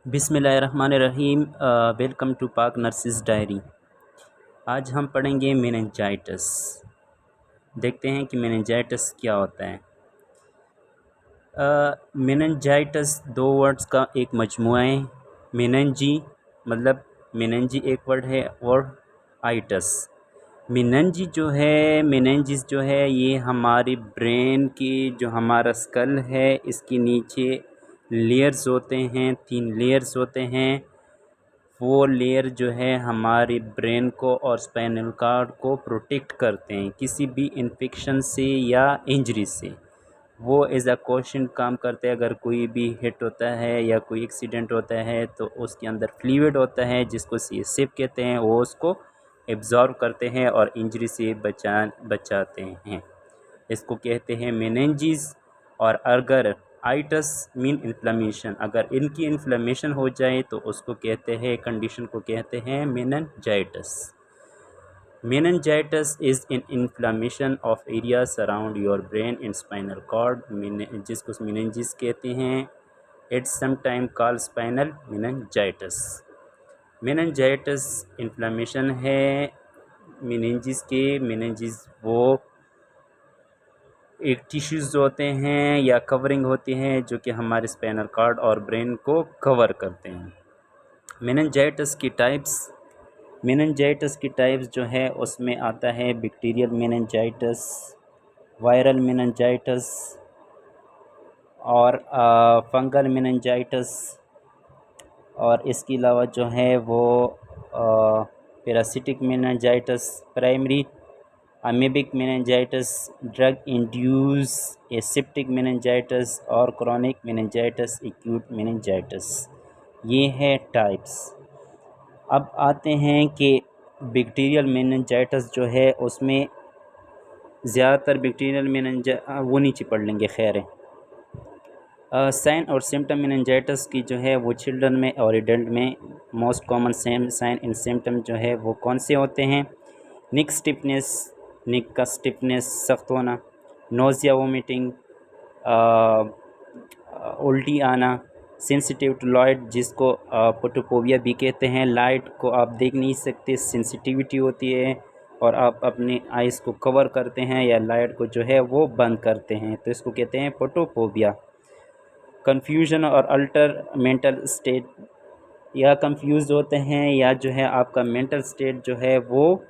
बिस्मिल्लाहिर्रहमानिर्रहीम। Welcome to Pak nurses diary. आज हम पढ़ेंगे मेनिंजाइटिस। देखते हैं कि मेनिंजाइटिस क्या होता है। मेनिंजाइटिस दो वर्ड्स का एक मजमूआ है। मेनिंजी मतलब मेनिंजी एक वर्ड है और आइटस। मेनिंजी जो है मेनिंजिस जो है ये हमारी ब्रेन की जो हमारा स्कल है इसके नीचे लेयर्स होते हैं, 3 लेयर्स होते हैं। वो लेयर जो है हमारी ब्रेन को और स्पाइनल कॉर्ड को प्रोटेक्ट करते हैं किसी भी इन्फेक्शन से या इंजरी से। वो एज अ क्वेश्चन काम करते हैं। अगर कोई भी हिट होता है या कोई एक्सीडेंट होता है तो उसके अंदर फ्लूइड होता है जिसको सीएसएफ कहते हैं, वो उसको एब्जॉर्ब करते हैं और इंजरी से बचाते हैं। इसको कहते हैं मेनिंजिस। और अगर आइटस मीन इन्फ्लेमेशन, अगर इनकी इन्फ्लेमेशन हो जाए तो उसको कहते हैं, कंडीशन को कहते हैं meningitis. Meningitis is an inflammation of areas around your brain and spinal cord, जिसको meninges कहते हैं। It's sometimes called spinal meningitis। meningitis inflammation है meninges के। meninges वो एक टिश्यूज़ होते हैं या कवरिंग होती हैं जो कि हमारे स्पाइनल कॉर्ड और ब्रेन को कवर करते हैं। मेनिंजाइटिस की टाइप्स। मेनिंजाइटिस की टाइप्स जो है उसमें आता है बैक्टीरियल मेनिंजाइटिस, वायरल मेनिंजाइटिस और फंगल मेनिंजाइटिस। और इसके अलावा जो है वो parasitic meningitis, primary amoebic meningitis, drug induced aseptic meningitis और क्रोनिक मेनिंजाइटिस, एक्यूट मेनिंजाइटिस। ये है टाइप्स। अब आते हैं कि बैक्टीरियल मेनिंजाइटिस जो है उसमें ज़्यादातर बैक्टीरियल वो नीचे पढ़ लेंगे, खैर है। साइन और सिम्टम मेनिंजाइटिस की जो है वो चिल्ड्रन में और एडल्ट में most common sign and symptom जो है वो कौन से होते हैं? निक स्टिफनेस, निक का स्टिफनेस सख्त होना, नोज़िया वोमिटिंग, उल्टी आना, सेंसिटिव टू लाइट जिसको फोटोफोबिया भी कहते हैं। लाइट को आप देख नहीं सकते, सेंसिटिविटी होती है और आप अपने आइज़ को कवर करते हैं या लाइट को जो है वो बंद करते हैं, तो इसको कहते हैं फोटोफोबिया। कन्फ्यूजन और अल्टर मेंटल स्टेट, या कंफ्यूज होते हैं या जो है आपका मेंटल स्टेट जो है वो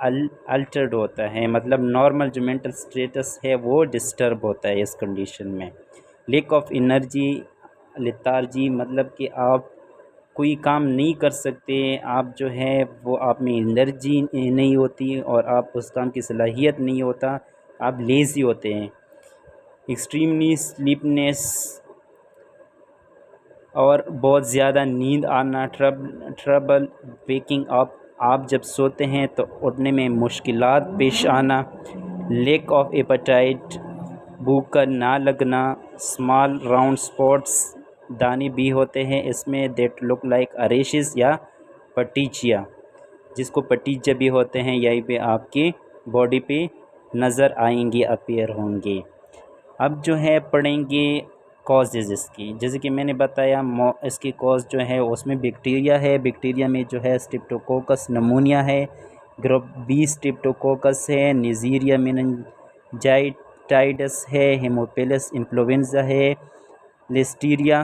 अल्टर्ड होता है, मतलब नॉर्मल जो मेंटल स्टेटस है वो डिस्टर्ब होता है इस कंडीशन में। लैक ऑफ एनर्जी, लेथार्जी मतलब कि आप कोई काम नहीं कर सकते, आप जो है वो आप में एनर्जी नहीं होती और आप उस काम की सलाहियत नहीं होता, आप लेज़ी होते हैं। एक्सट्रीमली स्लीपनेस और बहुत ज़्यादा नींद आना, ट्रबल वेकिंग अप, आप जब सोते हैं तो उठने में मुश्किलात पेश आना। लैक ऑफ एपेटाइट, भूख का ना लगना। स्मॉल राउंड स्पॉट्स, दाने भी होते हैं इसमें, दैट लुक लाइक अरेशिस या पटीचिया, जिसको पटीचिया भी होते हैं, यहीं पे आपकी बॉडी पे नज़र आएंगे, अपीयर होंगे। अब जो है पढ़ेंगे कॉजेज़ इसकी। जैसे कि मैंने बताया इसकी कॉज जो है उसमें बैक्टीरिया है। बैक्टीरिया में जो है स्ट्रेप्टोकोकस नमूनिया है, ग्रुप बी स्ट्रेप्टोकोकस है, निज़ीरिया मेनिंजाइटिस है, हेमोफिलस इन्फ्लुएंजा है, लिस्टीरिया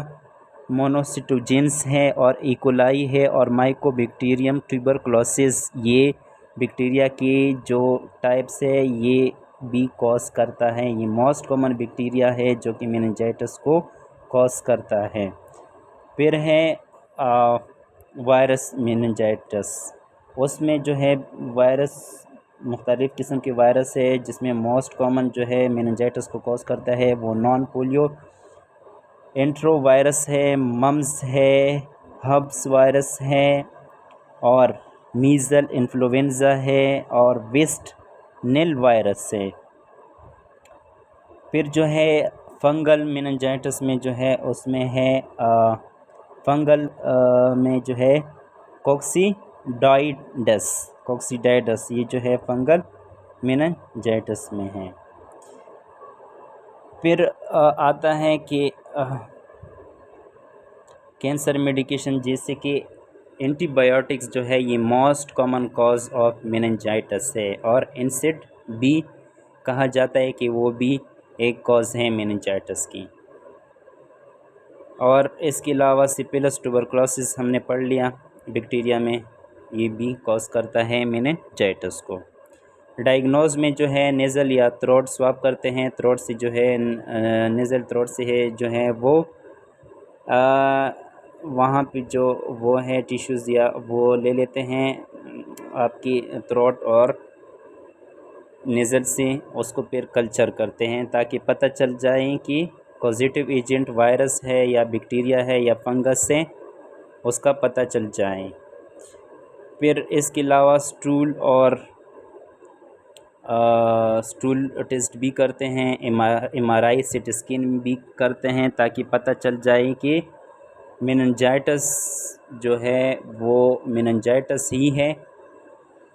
मोनोसिटोजेंस है और इकोलाई है और माइकोबैक्टीरियम ट्यूबरकुलोसिस। ये बैक्टीरिया के जो टाइप्स है ये भी कॉज करता है। ये मोस्ट कॉमन बैक्टीरिया है जो कि मेनिंजाइटिस को कॉज करता है। फिर है वायरस मेनिंजाइटिस। उसमें जो है वायरस, मुख्तलिफ़ किस्म के वायरस है जिसमें मोस्ट कॉमन जो है मेनिंजाइटिस को कॉज करता है वो नॉन पोलियो एंट्रोवायरस है, मम्स है, हब्स वायरस है और मीज़ल इन्फ्लुएंजा है और वेस्ट नील वायरस है। फिर जो है फंगल मेनिंजाइटिस में जो है उसमें है फंगल में जो है कोक्सीडाइडस, ये जो है फंगल मेनिंजाइटिस में है। फिर आता है कि कैंसर मेडिकेशन जैसे कि एंटीबायोटिक्स जो है ये most common cause of meningitis है, और इंसिड भी कहा जाता है कि वो भी एक कॉज है मेनिंजाइटिस की। और इसके अलावा सिफिलिस ट्यूबरकुलोसिस हमने पढ़ लिया, बैक्टीरिया में ये भी कॉज करता है मेनिंजाइटिस को। डायग्नोज में जो है नेज़ल या थ्रोट स्वाब करते हैं, थ्रोट से जो है नेज़ल थ्रोट से है जो है वो वहाँ पे जो वो है टिश्यूज़ या वो ले लेते हैं आपकी थ्रोट और नेज़ल से, उसको फिर कल्चर करते हैं ताकि पता चल जाए कि पॉजिटिव एजेंट वायरस है या बैक्टीरिया है या फंगस है, उसका पता चल जाए। फिर इसके अलावा स्टूल टेस्ट भी करते हैं, MRI सीटी स्कैन भी करते हैं ताकि पता चल जाए कि मेनिंजाइटिस जो है वो मेनिंजाइटिस ही है,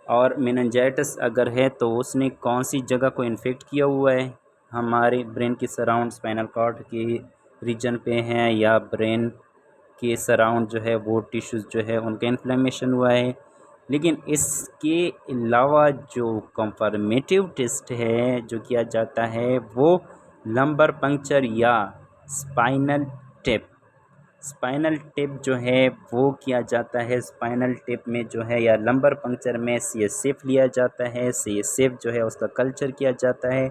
और मेनिंजाइटिस अगर है तो उसने कौन सी जगह को इन्फेक्ट किया हुआ है, हमारे ब्रेन के सराउंड स्पाइनल कॉर्ड के रीजन पे हैं या ब्रेन के सराउंड जो है वो टिश्यूज़ जो है उनका इन्फ्लेमेशन हुआ है। लेकिन इसके अलावा जो कंफर्मेटिव टेस्ट है जो किया जाता है वो लंबर पंक्चर या स्पाइनल टेप। स्पाइनल टेप जो है वो किया जाता है, स्पाइनल टेप में जो है या लंबर पंक्चर में CSF लिया जाता है, CSF जो है उसका कल्चर किया जाता है।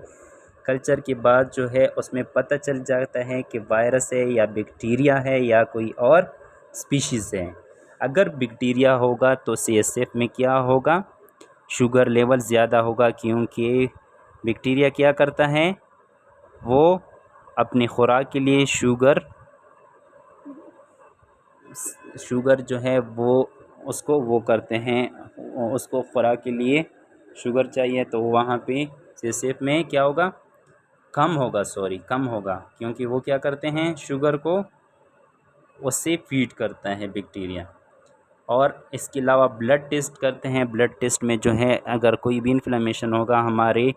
कल्चर के बाद जो है उसमें पता चल जाता है कि वायरस है या बैक्टीरिया है या कोई और स्पीशीज़ है। अगर बैक्टीरिया होगा तो CSF में क्या होगा, शुगर लेवल ज़्यादा होगा, क्योंकि बैक्टीरिया क्या करता है, वो अपनी खुराक के लिए शुगर जो है वो उसको वो करते हैं, उसको खुराक के लिए शुगर चाहिए, तो वहाँ पे CSF में क्या होगा, कम होगा, क्योंकि वो क्या करते हैं, शुगर को उससे फीड करता है बैक्टीरिया। और इसके अलावा ब्लड टेस्ट करते हैं, ब्लड टेस्ट में जो है अगर कोई भी इन्फ्लेमेशन होगा, हमारे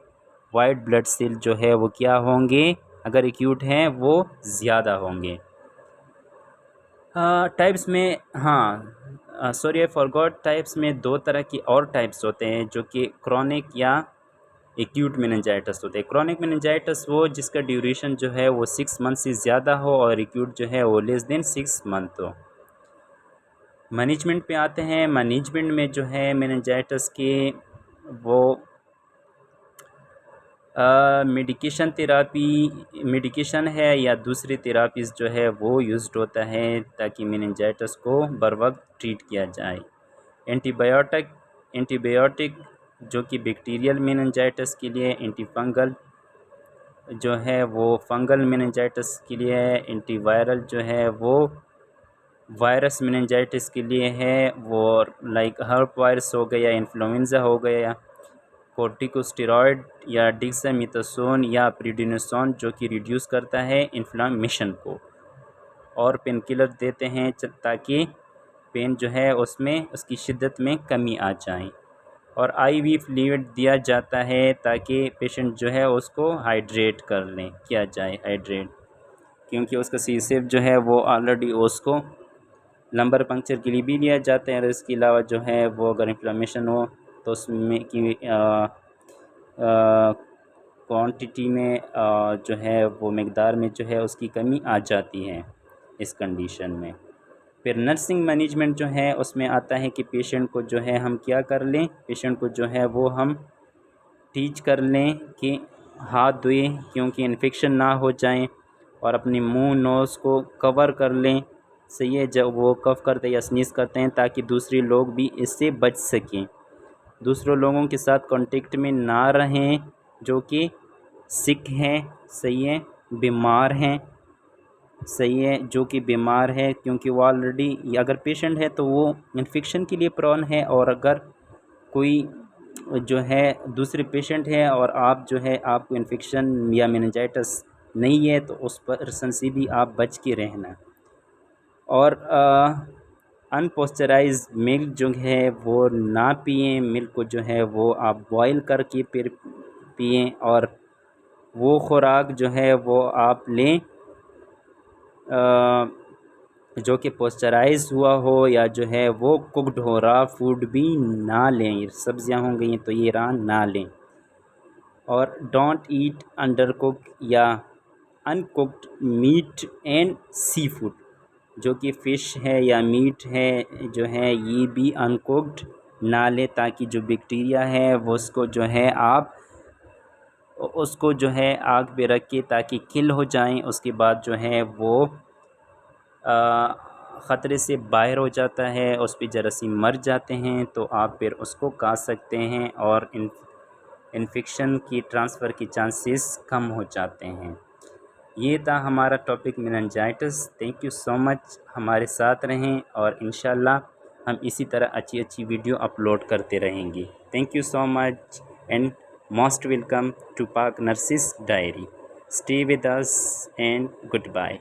वाइट ब्लड सेल जो है वो क्या होंगे, अगर एक्यूट हैं वो ज़्यादा होंगे। टाइप्स में सॉरी आई फॉरगॉट, टाइप्स में दो तरह की और टाइप्स होते हैं जो कि क्रॉनिक या एक्यूट मेनिंजाइटिस होते हैं। क्रॉनिक मेनिंजाइटिस वो जिसका ड्यूरेशन जो है वो 6 मंथ से ज़्यादा हो, और एक्यूट जो है वो लेस देन 6 मंथ हो। मैनेजमेंट पे आते हैं। मैनेजमेंट में जो है मेनिंजाइटिस के वो मेडिकेशन है या दूसरी थेरापीज़ जो है वो यूज़्ड होता है ताकि मेनिंजाइटिस को बर वक्त ट्रीट किया जाए। एंटीबायोटिक जो कि बैक्टीरियल मेनिंजाइटिस के लिए, एंटीफंगल जो है वो फंगल मेनिंजाइटिस के लिए है, एंटीवायरल जो है वो वायरस मेनिंजाइटिस के लिए है, वो लाइक हर्प वायरस हो गया, इन्फ्लुएंजा हो गया, कोर्टिकोस्टेरॉइड या डिक्सामेथासोन या प्रेडनिसोन जो कि रिड्यूस करता है इन्फ्लामेशन को, और पेन किलर देते हैं ताकि पेन जो है उसमें उसकी शिद्दत में कमी आ जाए, और IV फ्लूइड दिया जाता है ताकि पेशेंट जो है उसको हाइड्रेट कर लें, किया जाए हाइड्रेट, क्योंकि उसका CSF जो है वो ऑलरेडी उसको लंबर पंक्चर के लिए भी लिया जाता है। और इसके अलावा जो है वो अगर इन्फ्लेमेशन हो तो उसमें की क्वांटिटी में जो है वो मकदार में जो है उसकी कमी आ जाती है इस कंडीशन में। फिर नर्सिंग मैनेजमेंट जो है उसमें आता है कि पेशेंट को जो है हम क्या कर लें, पेशेंट को जो है वो हम टीच कर लें कि हाथ धोएं क्योंकि इन्फेक्शन ना हो जाए, और अपने मुंह नोज़ को कवर कर लें, सही है, जब वो कफ करते या स्नीज़ करते हैं ताकि दूसरे लोग भी इससे बच सकें, दूसरों लोगों के साथ कांटेक्ट में ना रहें जो कि सिक हैं, सही है, बीमार हैं, सही है, जो कि बीमार है, क्योंकि वो ऑलरेडी अगर पेशेंट है तो वो इन्फेक्शन के लिए प्रोन है, और अगर कोई जो है दूसरे पेशेंट है और आप जो है आपको इन्फेक्शन या मेनिंजाइटिस नहीं है तो उस पर्सन से भी आप बच के रहना। और अनपॉस्चराइज मिल्क जो है वो ना पिएं, मिल्क को जो है वो आप बॉईल करके फिर पिएं, और वो खुराक जो है वो आप लें जो कि पॉस्चराइज हुआ हो या जो है वो कुकड हो, रहा फूड भी ना लें। सब्ज़ियाँ हो गई तो ये रहा ना लें। और डोंट ईट अंडर कुक या uncooked meat and seafood, जो कि फ़िश है या मीट है जो है ये भी अनकुक्ड ना लें, ताकि जो बैक्टीरिया है वो उसको जो है जो है आग पे रख के ताकि किल हो जाएं। उसके बाद जो है वो ख़तरे से बाहर हो जाता है, उस पर जरासीम मर जाते हैं, तो आप फिर उसको काट सकते हैं और इन्फेक्शन की ट्रांसफ़र की चांसेस कम हो जाते हैं। ये था हमारा topic meningitis. Thank you so much, हमारे साथ रहें और इंशाल्लाह हम इसी तरह अच्छी अच्छी वीडियो अपलोड करते रहेंगे। Thank you so much and most welcome to Pak nurses diary. Stay with us and good bye.